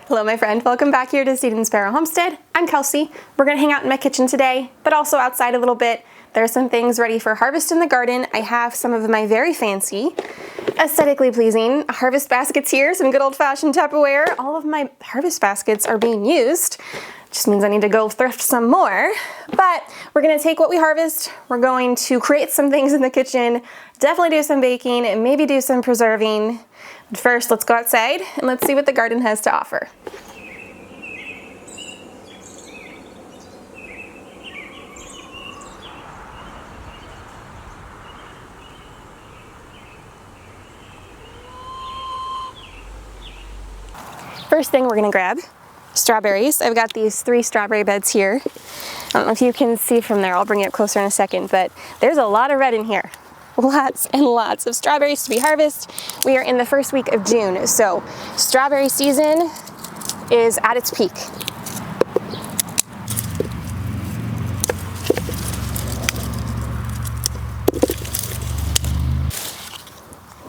Hello my friend, welcome back here to Seed and Sparrow Homestead. I'm Kelsey. We're gonna hang out in my kitchen today, but also outside a little bit. There are some things ready for harvest in the garden. I have some of my very fancy, aesthetically pleasing harvest baskets here, some good old-fashioned Tupperware. All of my harvest baskets are being used. Just means I need to go thrift some more. But we're gonna take what we harvest, we're going to create some things in the kitchen, definitely do some baking, and maybe do some preserving. But first, let's go outside and let's see what the garden has to offer. First thing we're gonna grab, strawberries. I've got these 3 strawberry beds here. I don't know if you can see from there, I'll bring it up closer in a second, but there's a lot of red in here. Lots and lots of strawberries to be harvested. We are in the first week of June, so strawberry season is at its peak.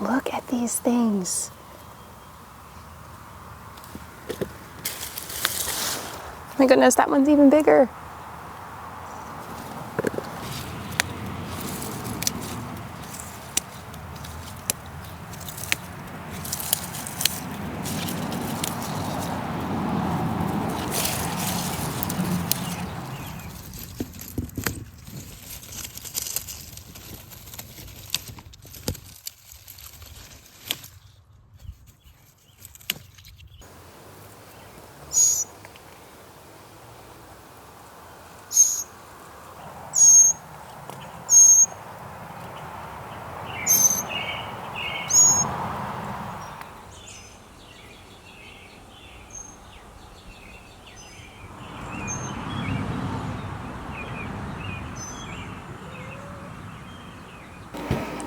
Look at these things. My goodness, that one's even bigger.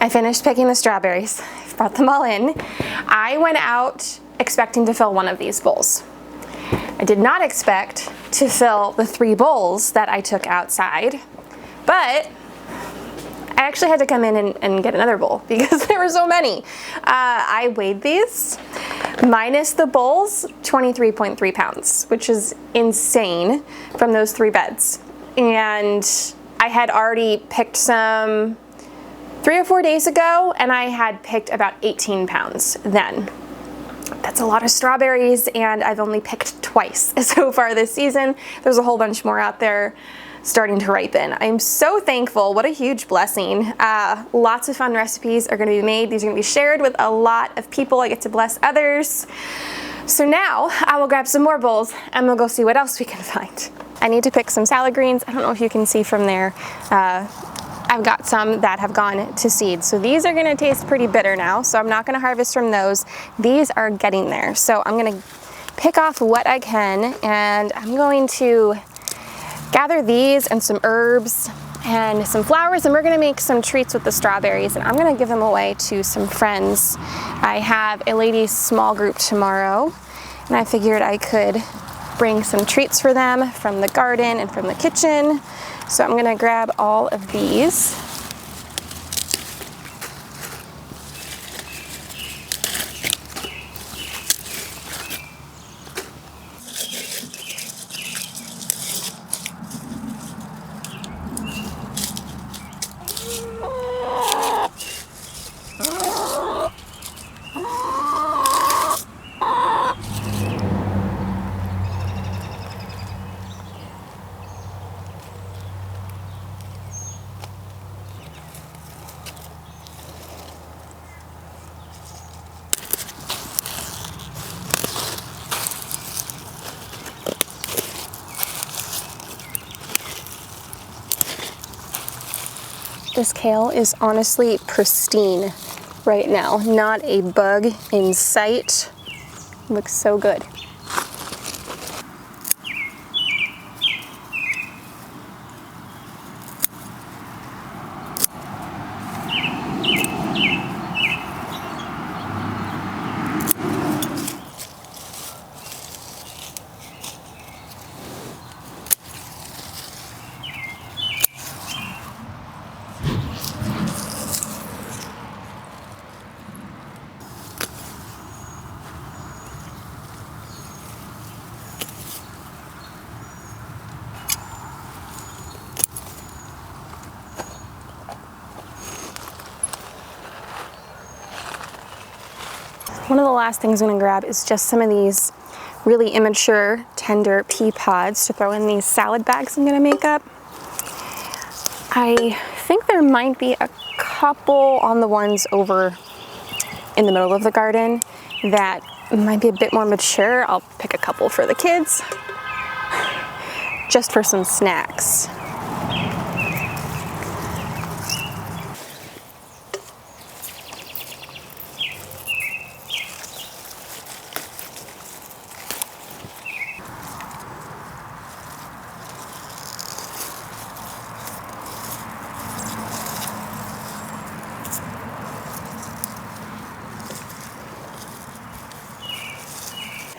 I finished picking the strawberries. I've brought them all in. I went out expecting to fill one of these bowls. I did not expect to fill the 3 bowls that I took outside, but I actually had to come in and get another bowl because there were so many. I weighed these, minus the bowls, 23.3 pounds, which is insane from those 3 beds. And I had already picked some 3 or 4 days ago, and I had picked about 18 pounds then. That's a lot of strawberries, and I've only picked twice so far this season. There's a whole bunch more out there starting to ripen. I'm so thankful. What a huge blessing. Lots of fun recipes are gonna be made. These are gonna be shared with a lot of people. I get to bless others. So now I will grab some more bowls and we'll go see what else we can find. I need to pick some salad greens. I don't know if you can see from there. I've got some that have gone to seed. So these are gonna taste pretty bitter now, so I'm not gonna harvest from those. These are getting there. So I'm gonna pick off what I can, and I'm going to gather these and some herbs and some flowers, and we're gonna make some treats with the strawberries, and I'm gonna give them away to some friends. I have a ladies' small group tomorrow, and I figured I could bring some treats for them from the garden and from the kitchen. So I'm gonna grab all of these. This kale is honestly pristine right now. Not a bug in sight. Looks so good. One of the last things I'm gonna grab is just some of these really immature, tender pea pods to throw in these salad bags I'm gonna make up. I think there might be a couple on the ones over in the middle of the garden that might be a bit more mature. I'll pick a couple for the kids, just for some snacks.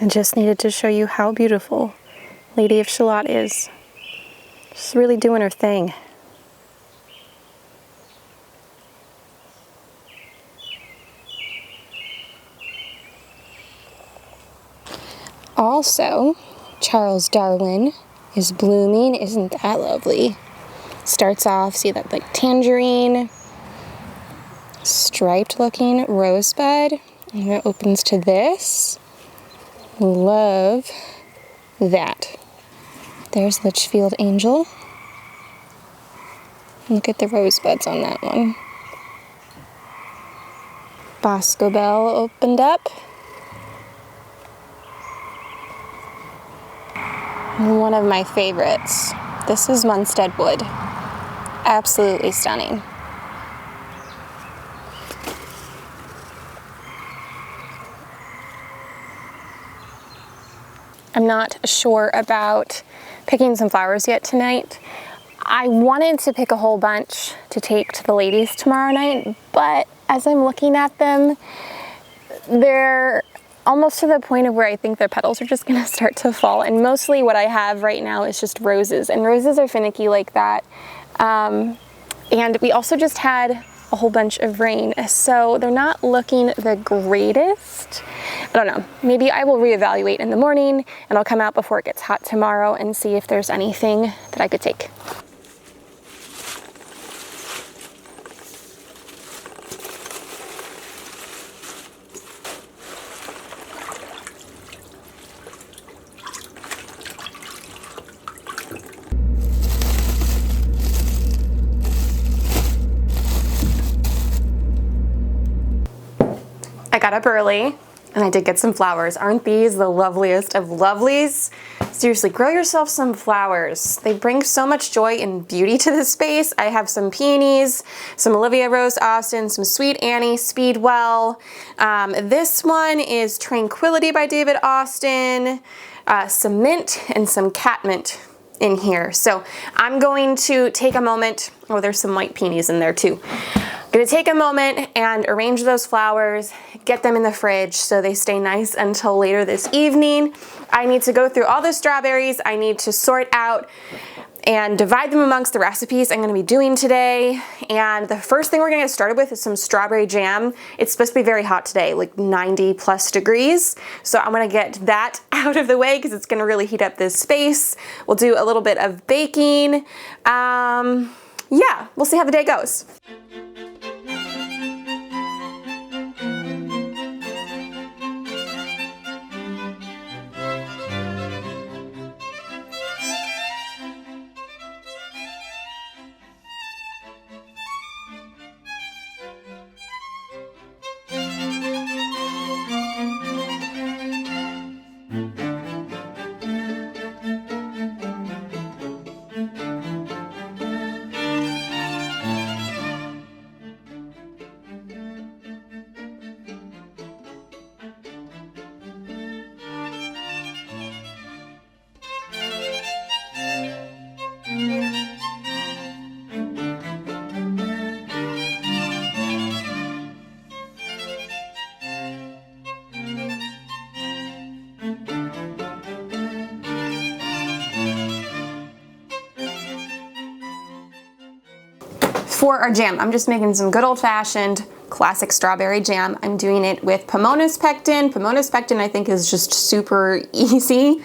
I just needed to show you how beautiful Lady of Shalott is. She's really doing her thing. Also, Charles Darwin is blooming. Isn't that lovely? Starts off, see that like tangerine, striped looking rosebud, and it opens to this. Love that. There's Litchfield Angel. Look at the rosebuds on that one. Bosco Bell opened up. One of my favorites. This is Homestead wood. Absolutely stunning. I'm not sure about picking some flowers yet tonight. I wanted to pick a whole bunch to take to the ladies tomorrow night, but as I'm looking at them, they're almost to the point of where I think their petals are just gonna start to fall. And mostly what I have right now is just roses, and roses are finicky like that. And we also just had a whole bunch of rain, so they're not looking the greatest. I don't know, maybe I will reevaluate in the morning and I'll come out before it gets hot tomorrow and see if there's anything that I could take. I got up early and I did get some flowers. Aren't these the loveliest of lovelies? Seriously, grow yourself some flowers. They bring so much joy and beauty to the space. I have some peonies, some Olivia Rose Austin, some Sweet Annie, Speedwell. This one is Tranquility by David Austin, some mint and some catmint in here. So I'm going to take a moment, oh, there's some white peonies in there too. I'm gonna take a moment and arrange those flowers, get them in the fridge so they stay nice until later this evening. I need to go through all the strawberries. I need to sort out and divide them amongst the recipes I'm gonna be doing today. And the first thing we're gonna get started with is some strawberry jam. It's supposed to be very hot today, like 90+ degrees. So I'm gonna get that out of the way because it's gonna really heat up this space. We'll do a little bit of baking. Yeah, we'll see how the day goes. For our jam, I'm just making some good old-fashioned classic strawberry jam. I'm doing it with Pomona's pectin. Pomona's pectin, I think, is just super easy,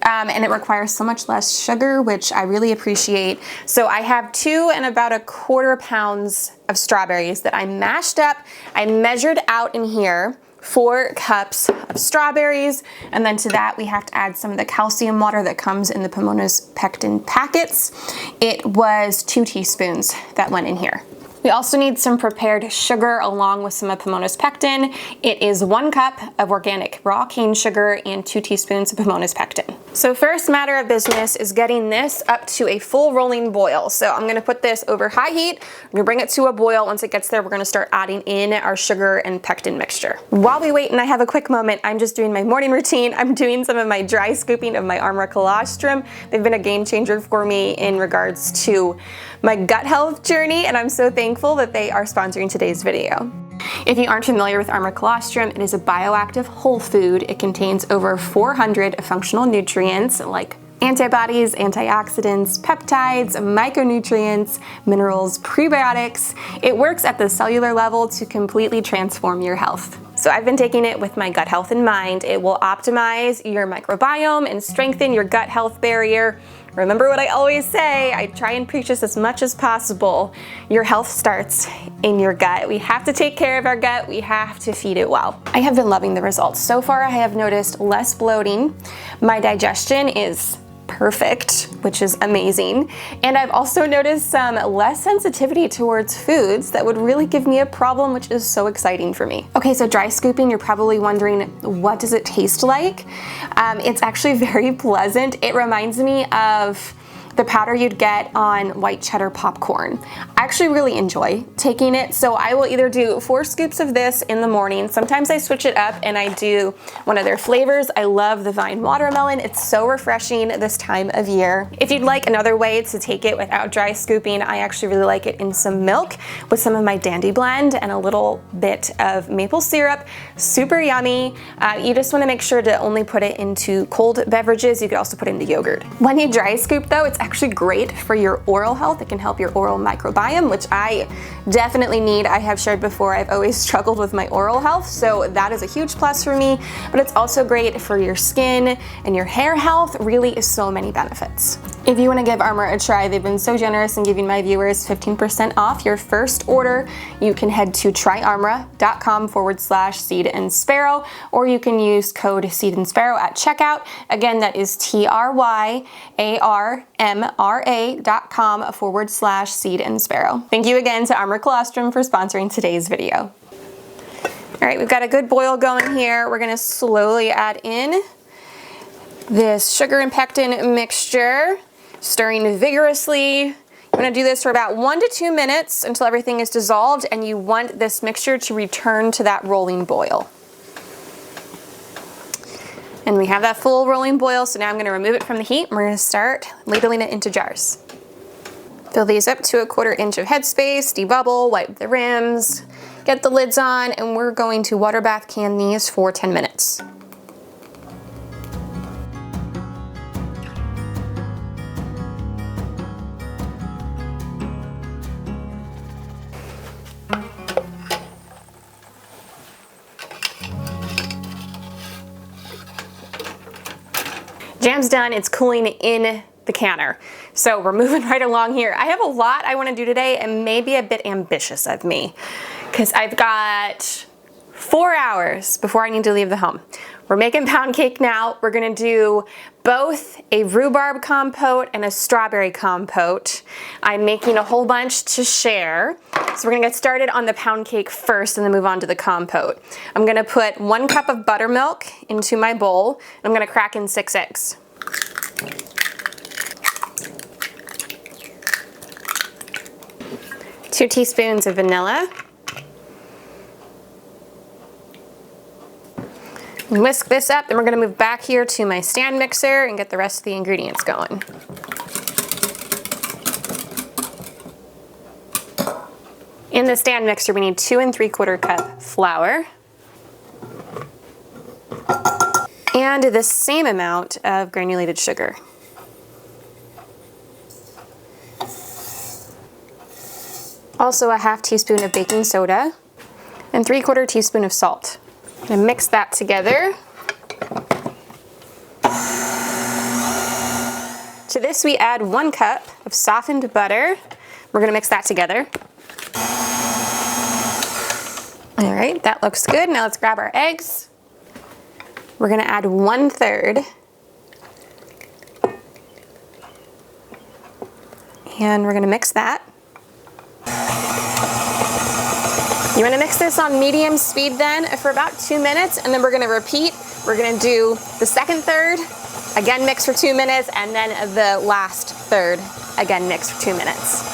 and it requires so much less sugar, which I really appreciate. So I have 2 and about 1/4 pounds of strawberries that I mashed up. I measured out in here 4 cups of strawberries, and then to that we have to add some of the calcium water that comes in the Pomona's pectin packets. It was 2 teaspoons that went in here. We also need some prepared sugar along with some of Pomona's pectin. It is 1 cup of organic raw cane sugar and 2 teaspoons of Pomona's pectin. So first matter of business is getting this up to a full rolling boil. So I'm gonna put this over high heat. I'm gonna bring it to a boil. Once it gets there, we're gonna start adding in our sugar and pectin mixture. While we wait and I have a quick moment, I'm just doing my morning routine. I'm doing some of my dry scooping of my Arma Colostrum. They've been a game changer for me in regards to my gut health journey, and I'm so thankful that they are sponsoring today's video. If you aren't familiar with Arma Colostrum, it is a bioactive whole food. It contains over 400 functional nutrients like antibodies, antioxidants, peptides, micronutrients, minerals, prebiotics. It works at the cellular level to completely transform your health. So I've been taking it with my gut health in mind. It will optimize your microbiome and strengthen your gut health barrier. Remember what I always say, I try and preach this as much as possible. Your health starts in your gut. We have to take care of our gut. We have to feed it well. I have been loving the results. So far, I have noticed less bloating. My digestion is perfect, which is amazing. And I've also noticed some less sensitivity towards foods that would really give me a problem, which is so exciting for me. Okay, so dry scooping, you're probably wondering, what does it taste like? It's actually very pleasant. It reminds me of the powder you'd get on white cheddar popcorn. I actually really enjoy taking it, so I will either do 4 scoops of this in the morning. Sometimes I switch it up and I do one of their flavors. I love the vine watermelon. It's so refreshing this time of year. If you'd like another way to take it without dry scooping, I actually really like it in some milk with some of my Dandy Blend and a little bit of maple syrup. Super yummy. You just want to make sure to only put it into cold beverages. You could also put it into yogurt. When you dry scoop though, it's actually great for your oral health. It can help your oral microbiome, which I definitely need. I have shared before, I've always struggled with my oral health, so that is a huge plus for me, but it's also great for your skin and your hair health. Really so many benefits. If you want to give Arma a try, they've been so generous in giving my viewers 15% off your first order. You can head to tryarmra.com/seed-and-sparrow, or you can use code seed-and-sparrow at checkout. Again, that is tryarmra.com/seed-and-sparrow. Thank you again to Arma Colostrum for sponsoring today's video. All right, we've got a good boil going here. We're gonna slowly add in this sugar and pectin mixture, stirring vigorously. You wanna do this for about 1 to 2 minutes until everything is dissolved, and you want this mixture to return to that rolling boil. And we have that full rolling boil, so now I'm gonna remove it from the heat and we're gonna start ladling it into jars. Fill these up to 1/4 inch of headspace, debubble, wipe the rims, get the lids on, and we're going to water bath can these for 10 minutes. Jam's done, it's cooling in the canner. So we're moving right along here. I have a lot I want to do today, and maybe a bit ambitious of me, because I've got 4 hours before I need to leave the home. We're making pound cake now. We're gonna do both a rhubarb compote and a strawberry compote. I'm making a whole bunch to share. So we're gonna get started on the pound cake first and then move on to the compote. I'm gonna put 1 cup of buttermilk into my bowl. I'm gonna crack in 6 eggs. Two teaspoons of vanilla. Whisk this up, then we're gonna move back here to my stand mixer and get the rest of the ingredients going. In the stand mixer, we need 2 3/4 cup flour and the same amount of granulated sugar. Also a 1/2 teaspoon of baking soda and 3/4 teaspoon of salt. I'm gonna mix that together. To this we add 1 cup of softened butter. We're gonna mix that together. All right, that looks good. Now let's grab our eggs. We're gonna add 1/3. And we're gonna mix that. You wanna mix this on medium speed then for about 2 minutes, and then we're gonna repeat. We're gonna do the second third, again mix for 2 minutes, and then the last third, again mix for 2 minutes.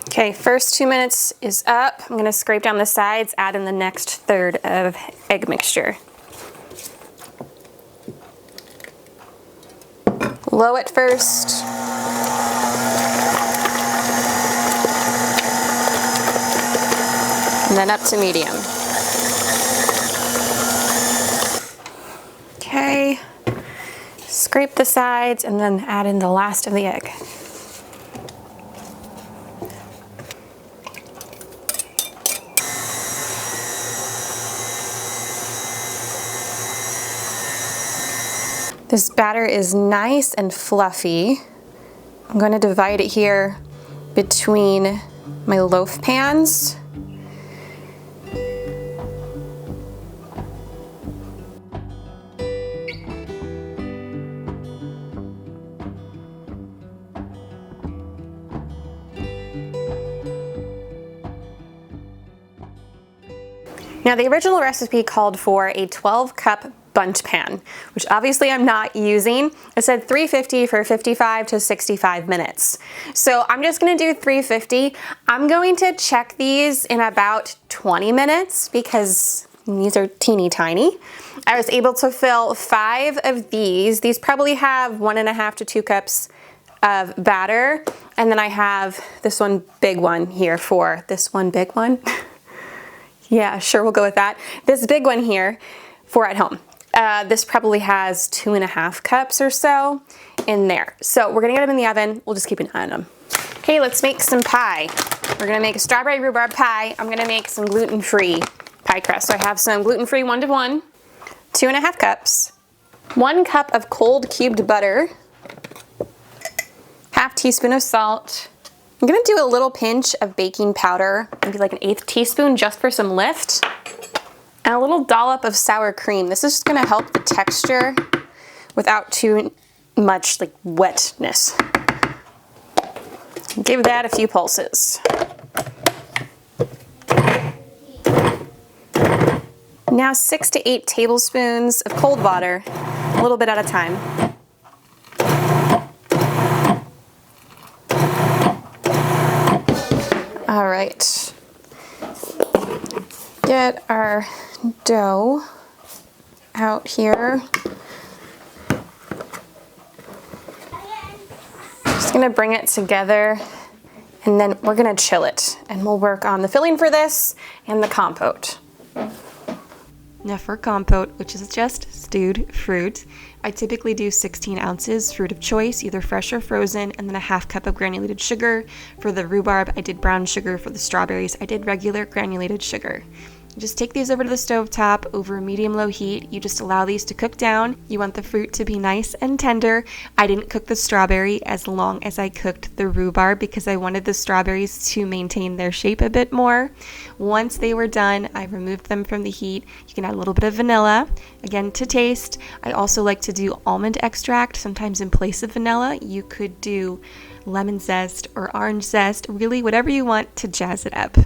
Okay, first 2 minutes is up. I'm gonna scrape down the sides, add in the next third of egg mixture. Low at first. And then up to medium. Okay, scrape the sides and then add in the last of the egg. This batter is nice and fluffy. I'm going to divide it here between my loaf pans. Now the original recipe called for a 12-cup bundt pan, which obviously I'm not using. It said 350 for 55 to 65 minutes. So I'm just gonna do 350. I'm going to check these in about 20 minutes because these are teeny tiny. I was able to fill 5 of these. These probably have 1.5 to 2 cups of batter. And then I have this one big one here for this one big one. Yeah, sure, we'll go with that. This big one here for at home. This probably has 2.5 cups or so in there. So we're gonna get them in the oven. We'll just keep an eye on them. Okay, let's make some pie. We're gonna make a strawberry rhubarb pie. I'm gonna make some gluten-free pie crust. So I have some gluten-free 1-to-1, 2.5 cups, 1 cup of cold cubed butter, ½ teaspoon of salt. I'm gonna do a little pinch of baking powder, maybe like 1/8 teaspoon just for some lift. And a little dollop of sour cream. This is just gonna help the texture without too much like wetness. Give that a few pulses. Now 6 to 8 tablespoons of cold water, a little bit at a time. All right, get our dough out here. Just gonna bring it together and then we're gonna chill it and we'll work on the filling for this and the compote. Now for compote, which is just stewed fruit, I typically do 16 ounces fruit of choice, either fresh or frozen, and then a ½ cup of granulated sugar. For the rhubarb, I did brown sugar. For the strawberries, I did regular granulated sugar. Just take these over to the stove top over medium-low heat. You just allow these to cook down. You want the fruit to be nice and tender. I didn't cook the strawberry as long as I cooked the rhubarb because I wanted the strawberries to maintain their shape a bit more. Once they were done, I removed them from the heat. You can add a little bit of vanilla, again to taste. I also like to do almond extract. Sometimes in place of vanilla, you could do lemon zest or orange zest, really whatever you want to jazz it up.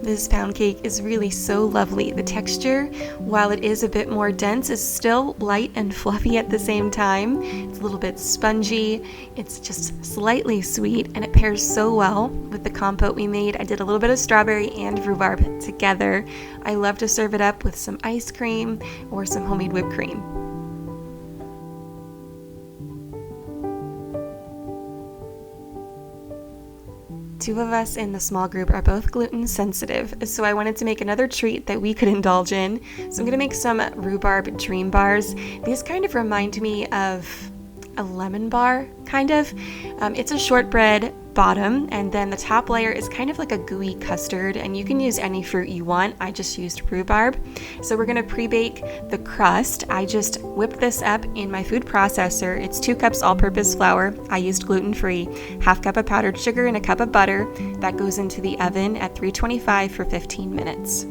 This pound cake is really so lovely. The texture, while it is a bit more dense, is still light and fluffy at the same time. It's a little bit spongy, it's just slightly sweet, and it pairs so well with the compote we made. I did a little bit of strawberry and rhubarb together. I love to serve it up with some ice cream or some homemade whipped cream. Two of us in the small group are both gluten sensitive, so I wanted to make another treat that we could indulge in. So I'm gonna make some rhubarb dream bars. These kind of remind me of a lemon bar, kind of. It's a shortbread bottom, and then the top layer is kind of like a gooey custard, and you can use any fruit you want. I just used rhubarb. So we're gonna pre-bake the crust. I just whipped this up in my food processor. It's 2 cups all-purpose flour. I used gluten-free, 1/2 cup of powdered sugar, and a cup of butter. That goes into the oven at 325 for 15 minutes.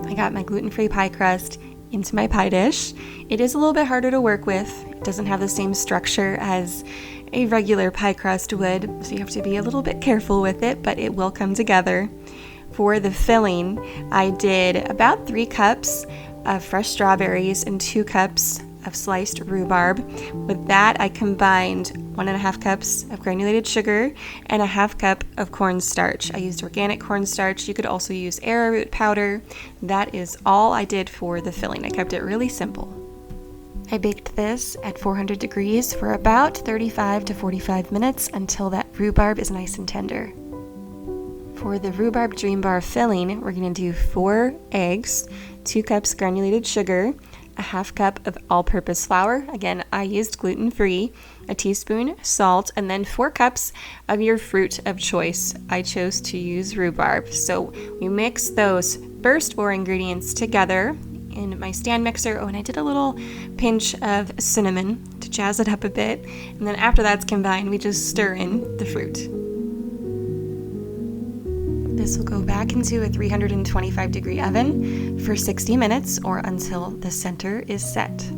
I got my gluten-free pie crust into my pie dish. It is a little bit harder to work with. It doesn't have the same structure as a regular pie crust would, so you have to be a little bit careful with it, but it will come together. For the filling, I did about 3 cups of fresh strawberries and 2 cups of sliced rhubarb. With that, I combined 1.5 cups of granulated sugar and 1/2 cup of cornstarch. I used organic cornstarch. You could also use arrowroot powder. That is all I did for the filling. I kept it really simple. I baked this at 400 degrees for about 35 to 45 minutes until that rhubarb is nice and tender. For the rhubarb dream bar filling, we're going to do 4 eggs, 2 cups granulated sugar, 1/2 cup of all-purpose flour. Again, I used gluten-free, a teaspoon salt, and then 4 cups of your fruit of choice. I chose to use rhubarb. So we mix those first 4 ingredients together in my stand mixer. Oh, and I did a little pinch of cinnamon to jazz it up a bit. And then after that's combined, we just stir in the fruit. This will go back into a 325 degree oven for 60 minutes or until the center is set.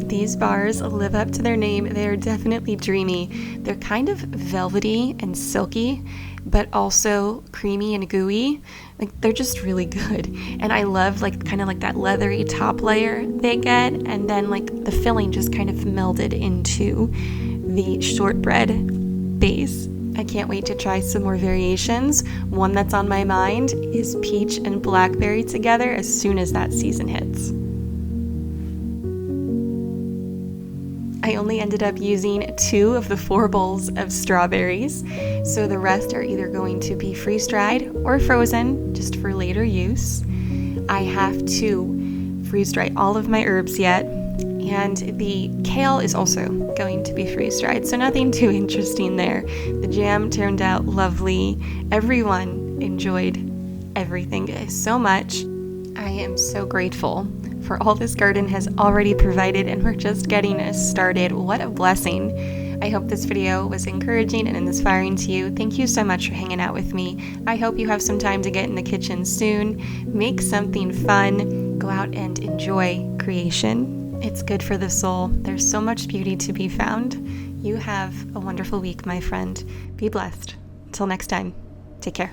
These bars live up to their name. They're definitely dreamy. They're kind of velvety and silky, but also creamy and gooey. Like, they're just really good. And I love kind of that leathery top layer they get, and then the filling just kind of melded into the shortbread base. I can't wait to try some more variations. One that's on my mind is peach and blackberry together as soon as that season hits. I only ended up using 2 of the 4 bowls of strawberries, so the rest are either going to be freeze-dried or frozen, just for later use. I have to freeze-dry all of my herbs yet, and the kale is also going to be freeze-dried, so nothing too interesting there. The jam turned out lovely. Everyone enjoyed everything so much. I am so grateful for all this garden has already provided, and we're just getting started. What a blessing. I hope this video was encouraging and inspiring to you. Thank you so much for hanging out with me. I hope you have some time to get in the kitchen soon. Make something fun. Go out and enjoy creation. It's good for the soul. There's so much beauty to be found. You have a wonderful week, my friend. Be blessed. Until next time, take care.